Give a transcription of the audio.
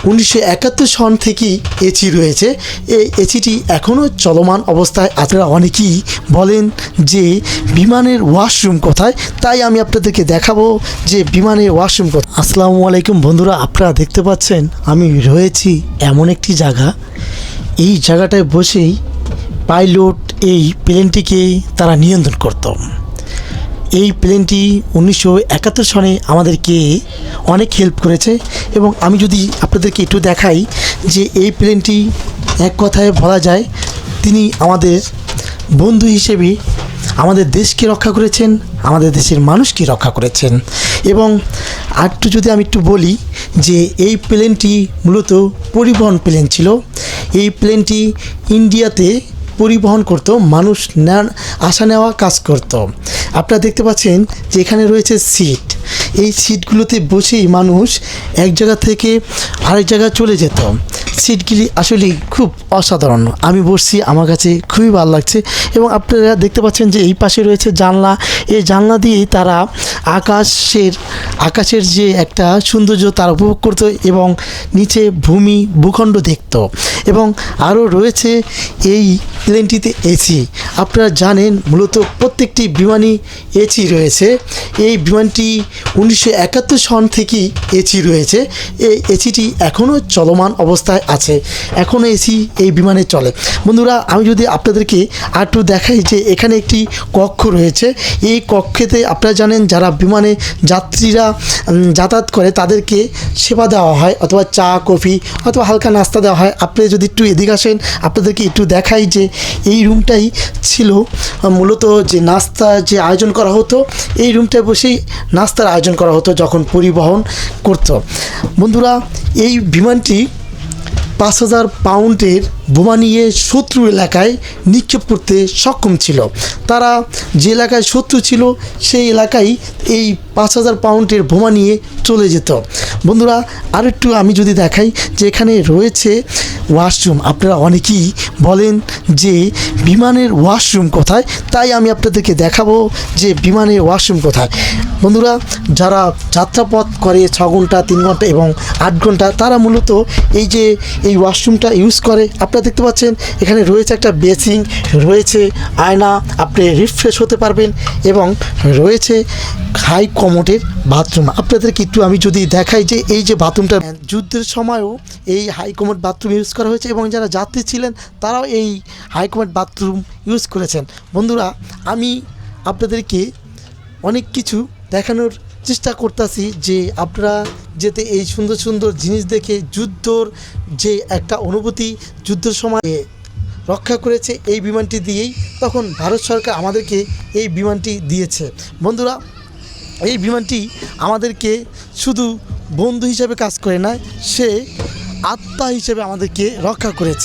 1971 সন থেকেই এসি রয়েছে। এই এসিটি এখনও চলমান অবস্থায়। আপনারা অনেকেই বলেন যে বিমানের ওয়াশরুম কোথায়, তাই আমি আপনাদেরকে দেখাবো যে বিমানের ওয়াশরুম কোথায়। আসসালামু আলাইকুম বন্ধুরা, আপনারা দেখতে পাচ্ছেন আমি রয়েছি এমন একটি জায়গা। এই জায়গাটায় বসেই পাইলট এই প্লেনটিকে তারা নিয়ন্ত্রণ করত। এই প্লেনটি 1971 সনে আমাদেরকে অনেক হেল্প করেছে। এবং আমি যদি আপনাদেরকে একটু দেখাই যে এই প্লেনটি এক কথায় বলা যায় তিনি আমাদের বন্ধু হিসেবে আমাদের দেশকে রক্ষা করেছেন, আমাদের দেশের মানুষকে রক্ষা করেছেন। এবং আরেকটু যদি আমি একটু বলি যে এই প্লেনটি মূলত পরিবহন প্লেন ছিল। এই প্লেনটি ইন্ডিয়াতে পরিবহন করত, মানুষ আসা নেওয়া কাজ করত। আপনারা দেখতে পাচ্ছেন যে এখানে রয়েছে সিট। এই সিটগুলোতে বসেই মানুষ এক জায়গা থেকে আরেক জায়গায় চলে যেত। সিটগুলি আসলে খুব অসাধারণ। আমি বসছি, আমার কাছে খুবই ভালো লাগছে। এবং আপনারা দেখতে পাচ্ছেন যে এই পাশে রয়েছে জানলা। এই জানলা দিয়েই তারা আকাশের যে একটা সৌন্দর্য তারা উপভোগ করত এবং নিচে ভূখণ্ড দেখত। এবং আরও রয়েছে এই প্লেনটিতে এসি। আপনারা জানেন মূলত প্রত্যেকটি বিমানই এসি রয়েছে। এই বিমানটি 1971 সন থেকেই এসি রয়েছে। এই এসিটি এখনও চলমান অবস্থায় আছে, এখনও এসি এই বিমানে চলে। বন্ধুরা, আমি যদি আপনাদেরকে আরেকটু দেখাই যে এখানে একটি কক্ষ রয়েছে। এই কক্ষেতে আপনারা জানেন যারা বিমানে যাত্রীরা যাতায়াত করে তাদেরকে সেবা দেওয়া হয়, অথবা চা কফি অথবা হালকা নাস্তা দেওয়া হয়। আপনি যদি একটু এদিকে আসেন, আপনাদেরকে একটু দেখাই যে এই রুমটাই ছিল মূলত যে নাস্তার যে আয়োজন করা হতো। এই রুমটায় বসেই নাস্তার আয়োজন করা হতো যখন পরিবহন করত। বন্ধুরা, এই বিমানটি 5000 পাউন্ডের বোমা নিয়ে শত্রু এলাকায় নিক্ষেপ করতে সক্ষম ছিল। তারা যে এলাকায় শত্রু ছিল সেই এলাকায় এই 5000 পাউন্ডের বোমা নিয়ে চলে যেত। বন্ধুরা, আরেকটু আমি যদি দেখাই যে এখানে রয়েছে ওয়াশরুম। আপনারা অনেকেই বলেন যে বিমানের ওয়াশরুম কোথায়, তাই আমি আপনাদেরকে দেখাবো যে বিমানের ওয়াশরুম কোথায়। বন্ধুরা, যারা যাত্রাপথ করে 6 ঘন্টা, 3 ঘন্টা এবং 8 ঘন্টা, তারা মূলত এই ওয়াশরুমটা ইউজ করে। আপনারা দেখতে পাচ্ছেন এখানে রয়েছে একটা বেসিং, রয়েছে আয়না, আপনি রিফ্রেশ হতে পারবেন এবং রয়েছে হাই কমোডের বাথরুম। আপনাদেরকে একটু আমি যদি দেখাই যে এই যে বাথরুমটা যুদ্ধের সময়ও এই হাই কমোড বাথরুম ইউজ করা হয়েছে এবং যারা যাত্রী ছিলেন তারাও এই হাই কমোড বাথরুম ইউজ করেছেন। বন্ধুরা, আমি আপনাদেরকে অনেক কিছু দেখানোর চেষ্টা করতেছি যে আপনারা যাতে এই সুন্দর সুন্দর জিনিস দেখে যুদ্ধর যে একটা অনুভূতি যুদ্ধের সময় রক্ষা করেছে এই বিমানটি দিয়েই, তখন ভারত সরকার আমাদেরকে এই বিমানটি দিয়েছে। বন্ধুরা, এই বিমানটি আমাদেরকে শুধু বন্ধু হিসেবে কাজ করে না, সে আত্মা হিসেবে আমাদেরকে রক্ষা করেছে।